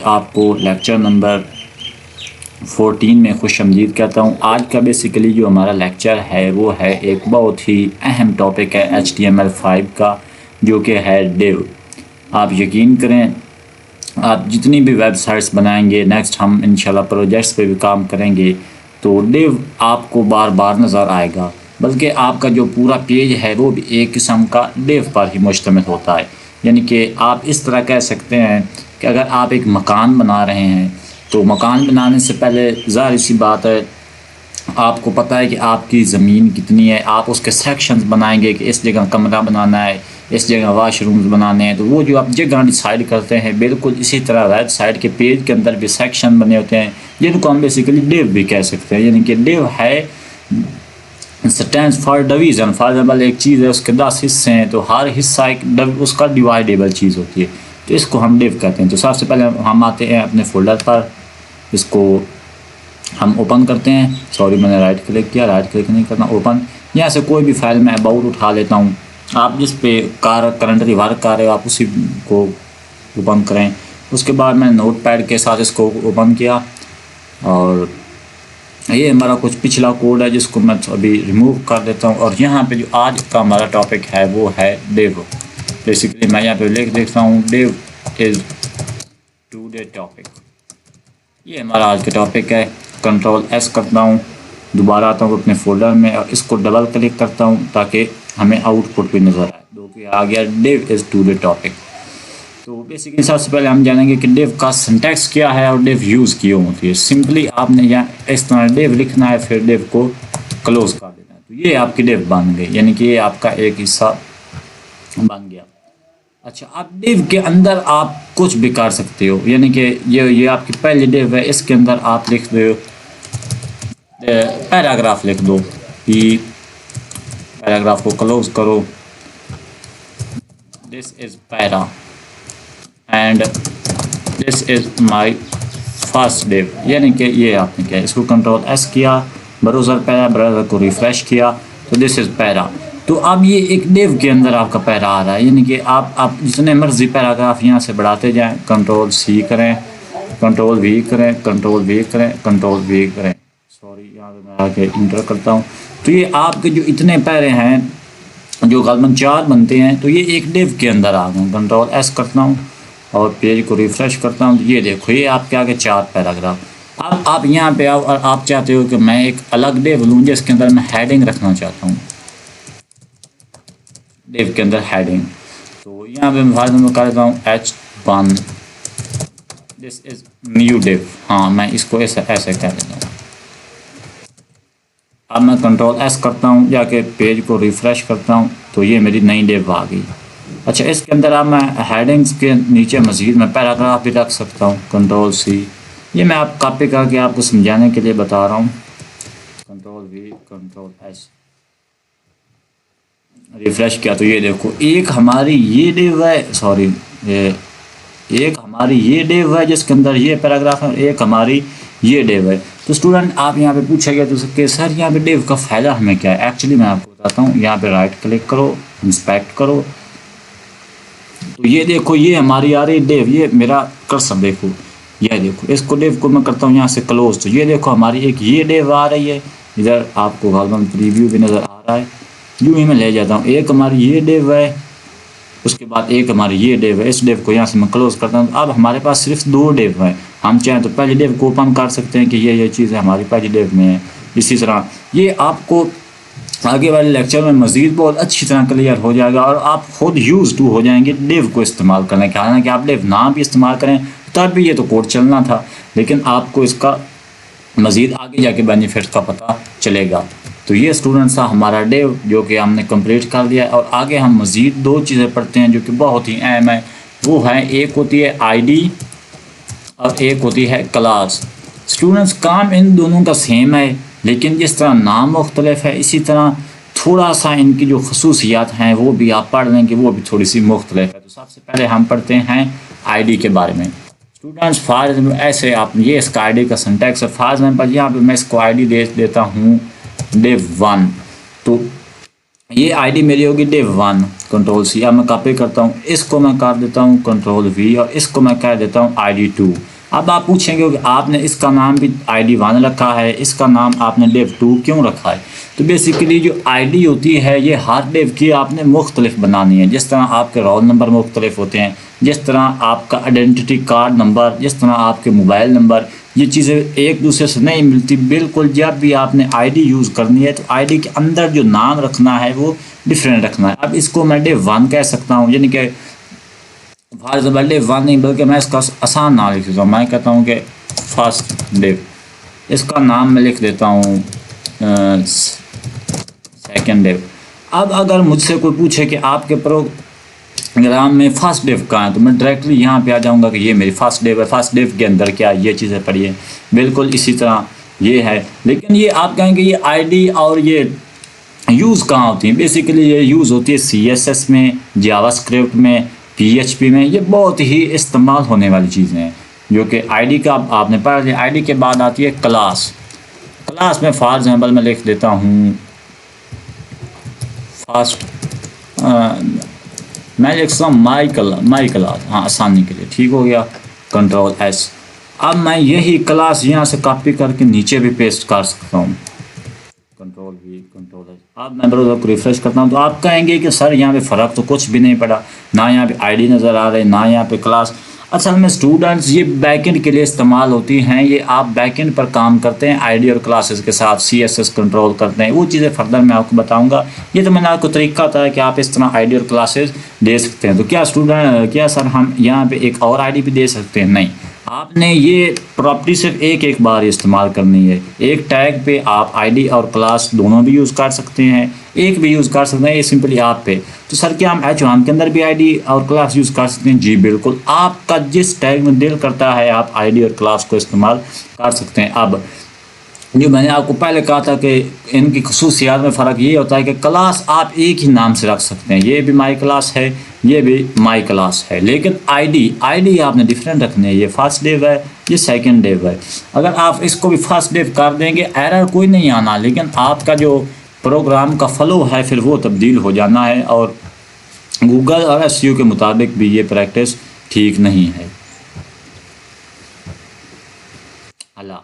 आपको lecture number 14 में खुशामदीद कहता हूँ। आज का बेसिकली जो हमारा लेक्चर है वो है एक बहुत ही अहम टॉपिक है HTML5 का, जो कि है डिव। आप यकीन करें, आप जितनी भी वेबसाइट्स बनाएंगे, नेक्स्ट हम इंशाल्लाह प्रोजेक्ट्स पे भी काम करेंगे, तो डिव आपको बार बार नज़र आएगा। बल्कि आपका जो पूरा पेज है वो भी एक किस्म का डिव पर ही मुश्तमिल होता है। यानी कि आप इस तरह कह सकते हैं कि अगर आप एक मकान बना रहे हैं तो मकान बनाने से पहले ज़ाहिर सी बात है, आपको पता है कि आपकी ज़मीन कितनी है। आप उसके सेक्शंस बनाएंगे कि इस जगह कमरा बनाना है, इस जगह वाशरूम्स बनाने हैं, तो वो जो आप जगह डिसाइड करते हैं, बिल्कुल इसी तरह वेबसाइट के पेज के अंदर भी सेक्शन बने होते हैं, जिनको हम बेसिकली डिव भी कह सकते हैं। यानी कि डिव है stands for division. For example एक चीज़ है, उसके 10 हिस्से हैं, तो हर हिस्सा एक उसका डिवाइडेबल चीज़ होती है, तो इसको हम डिव कहते हैं। तो सबसे पहले हम आते हैं अपने फोल्डर पर, इसको हम ओपन करते हैं। सॉरी, मैंने राइट क्लिक किया, राइट क्लिक नहीं करना, ओपन। यहाँ से कोई भी फाइल मैं अबाउट उठा लेता हूँ। आप जिस पे करंटली वर्क कर रहे हो आप उसी को ओपन करें। उसके बाद मैंने नोट पैड के साथ इसको ओपन किया, और ये हमारा कुछ पिछला कोड है जिसको मैं अभी रिमूव कर देता हूँ। और यहाँ पे जो आज का हमारा टॉपिक है वो है डिव। बेसिकली मैं यहाँ पे लिख देता हूँ, डिव इज़ टुडे टॉपिक। ये हमारा आज का टॉपिक है। कंट्रोल एस करता हूँ, दोबारा आता हूँ अपने फोल्डर में और इसको डबल क्लिक करता हूँ ताकि हमें आउटपुट भी नज़र आए। तो कि आ गया डिव इज़ टुडे टॉपिक। तो बेसिकली सबसे पहले हम जानेंगे कि डिव का सिंटैक्स क्या है और डिव यूज़ क्यों होती है। सिंपली आपने यहाँ इस तरह डिव लिखना है, फिर डिव को क्लोज कर देना है, तो ये आपकी डिव बन गई, यानी कि ये आपका एक हिस्सा बन गया। अच्छा, अब डिव के अंदर आप कुछ भी कर सकते हो, यानी कि ये आपकी पहली डिव है, इसके अंदर आप लिख दो पैराग्राफ, लिख दो कि पैराग्राफ को क्लोज करो, this is para and this is my first div. यानी कि ये आपने किया, इसको कंट्रोल एस किया, ब्राउज़र को रिफ़्रेश किया, तो दिस इज़ पैरा। तो अब ये एक डिव के अंदर आपका पैरा आ रहा है। यानी कि आप जितने मर्जी पैराग्राफ यहाँ से बढ़ाते जाएं, कंट्रोल सी करें, कंट्रोल वी करें, कंट्रोल वी करें, कंट्रोल वी करें। सॉरी, यहाँ पे मैं आके इंटर करता हूँ। तो ये आपके जो इतने पैरे हैं, जो गलबन 4 बनते हैं, तो ये एक डिव के अंदर आ गए। कंट्रोल एस करता हूँ और पेज को रिफ़्रेश करता हूँ, तो ये देखो ये आपके आगे 4 पैराग्राफ। अब आप यहाँ पे आओ और आप चाहते हो कि मैं एक अलग डिव लूँ जिसके अंदर मैं हेडिंग रखना चाहता हूँ, डिव के अंदर हेडिंग। तो यहाँ पे मैं कर देता हूँ H1, this is new div. हाँ, मैं इसको ऐसे कह देता हूँ। अब मैं कंट्रोल एस करता हूँ, जाके पेज को रिफ़्रेश करता हूँ, तो ये मेरी नई डिव आ गई। अच्छा, इसके अंदर अब मैं हेडिंग्स के नीचे मज़ीद मैं पैराग्राफ भी रख सकता हूँ। कंट्रोल सी, ये मैं आप कॉपी करके आपको समझाने के लिए बता रहा हूँ। Control we, control S, refresh किया, तो ये देखो एक हमारी ये डिव है, सॉरी एक हमारी ये डिव है जिसके अंदर ये पैराग्राफ है, एक हमारी ये डिव है। तो स्टूडेंट आप यहाँ पे पूछेगा तो कि सर यहाँ पे डिव का फ़ायदा हमें क्या है। एक्चुअली मैं आपको बताता हूँ। यहाँ पे राइट क्लिक करो, इंस्पेक्ट करो, तो ये देखो ये हमारी आ रही डिव। ये मेरा कर्सर देखो, ये देखो, इसको डिव को मैं करता हूँ यहाँ से क्लोज, तो ये देखो हमारी एक ये डिव आ रही है। इधर आपको गलबन प्रीव्यू भी नज़र आ रहा है। यूँ ही मैं ले जाता हूँ, एक हमारी ये डिव है, उसके बाद एक हमारी ये डिव है। इस डिव को यहाँ से मैं क्लोज करता हूँ। अब हमारे पास सिर्फ 2 डिव हैं। हम चाहें तो पहली डिव को ओपन कर सकते हैं कि ये चीज़ हमारी पहली डिव में है। इसी तरह ये आपको आगे वाले लेक्चर में मज़ीद बहुत अच्छी तरह क्लियर हो जाएगा और आप खुद यूज़ टू हो जाएंगे डिव को इस्तेमाल करने के। हालांकि आप डिव ना भी इस्तेमाल करें तब भी ये तो कोड चलना था, लेकिन आपको इसका मज़ीद आगे जाके बेनिफिट का पता चलेगा। तो ये स्टूडेंट्स था हमारा डिव, जो कि हमने कंप्लीट कर दिया। और आगे हम मज़ीद 2 चीज़ें पढ़ते हैं जो कि बहुत ही अहम है। वो है, एक होती है आईडी और एक होती है क्लास। स्टूडेंट्स काम इन दोनों का सेम है, लेकिन जिस तरह नाम मुख्तलिफ है, इसी तरह थोड़ा सा इनकी जो खसूसियात हैं वो भी आप पढ़ लें कि वो भी थोड़ी सी मुख्तलिफ है। तो सबसे पहले हम पढ़ते हैं आईडी के बारे में। स्टूडेंट्स फॉर ऐसे आप ये इसका आईडी का सिंटैक्स है। फॉर एग्जाम्पल यहाँ पे मैं इसको आईडी दे देता हूँ div1, तो ये आईडी मेरी होगी div1। कंट्रोल सी, अब मैं कॉपी करता हूँ, इसको मैं कर देता हूँ कंट्रोल वी और इसको मैं कह देता हूँ ID2। अब आप पूछेंगे कि आपने इसका नाम भी ID1 रखा है, इसका नाम आपने dev2 क्यों रखा है। तो बेसिकली जो ID होती है ये हर dev की आपने मुख्तलिफ बनानी है। जिस तरह आपके रोल नंबर मुख्तलिफ होते हैं, जिस तरह आपका आइडेंटिटी कार्ड नंबर, जिस तरह आपके मोबाइल नंबर, ये चीज़ें एक दूसरे से नहीं मिलती। बिल्कुल जब भी आपने ID यूज़ करनी है तो ID के अंदर जो नाम रखना है वो डिफरेंट रखना है। अब इसको मैं dev1 कह सकता हूँ, यानी कि फॉर एग्जाम्पल dev1 नहीं बल्कि मैं इसका आसान नाम लिख देता हूँ। मैं कहता हूँ कि फर्स्ट dev, इसका नाम मैं लिख देता हूँ सेकेंड dev। अब अगर मुझसे कोई पूछे कि आपके प्रोग्राम में फर्स्ट dev कहाँ है, तो मैं डायरेक्टली यहाँ पे आ जाऊँगा कि ये मेरी फर्स्ट dev है। फर्स्ट dev के अंदर क्या ये चीज़ें पढ़िए। बिल्कुल इसी तरह ये है, लेकिन ये आप कहेंगे ये ID और ये यूज़ कहाँ होती है। बेसिकली ये यूज़ होती है CSS में, जावास्क्रिप्ट में, PHP में। ये बहुत ही इस्तेमाल होने वाली चीज़ें हैं जो कि ID का आपने पढ़ लिया। ID के बाद आती है क्लास। क्लास में फॉर एग्जाम्पल मैं लिख देता हूँ फर्स्ट, मैं लिख सकता हूँ माई क्लास, हाँ आसानी के लिए, ठीक हो गया, Ctrl+S। अब मैं यही क्लास यहाँ से कॉपी करके नीचे भी पेस्ट कर सकता हूँ, Ctrl+V Ctrl+S। अब मैं ब्राउज़र को रिफ्रेश करता हूँ तो आप कहेंगे कि सर यहाँ पे फ़र्क तो कुछ भी नहीं पड़ा, ना यहाँ पे ID नज़र आ रहे, ना यहाँ पे क्लास। असल में स्टूडेंट्स ये बैकएंड के लिए इस्तेमाल होती हैं। ये आप बैकएंड पर काम करते हैं ID और क्लासेस के साथ, CSS कंट्रोल करते हैं, वो चीज़ें फर्दर मैं आपको बताऊंगा। ये तो मैंने आपको तरीका बताया कि आप इस तरह ID और क्लासेस दे सकते हैं। तो क्या सर हम यहाँ पे एक और ID भी दे सकते हैं? नहीं, आपने ये प्रॉपर्टी सिर्फ एक बार इस्तेमाल करनी है। एक टैग पे आप ID और क्लास दोनों भी यूज़ कर सकते हैं, एक भी यूज़ कर सकते हैं, ये सिंपली आप पे। तो सर क्या हम H1 के अंदर भी ID और क्लास यूज़ कर सकते हैं? जी बिल्कुल, आपका जिस टैग में दिल करता है आप ID और क्लास को इस्तेमाल कर सकते हैं। अब जो मैंने आपको पहले कहा था कि इनकी खसूसियात में फ़र्क ये होता है कि क्लास आप एक ही नाम से रख सकते हैं। ये भी माई क्लास है, ये भी माई क्लास है, लेकिन ID आपने डिफरेंट रखनी है। ये फर्स्ट dev है, ये सेकंड dev है। अगर आप इसको भी फर्स्ट dev कर देंगे एरर कोई नहीं आना, लेकिन आपका जो प्रोग्राम का फ्लो है फिर वो तब्दील हो जाना है। और गूगल और SEO के मुताबिक भी ये प्रैक्टिस ठीक नहीं है। अल्लाह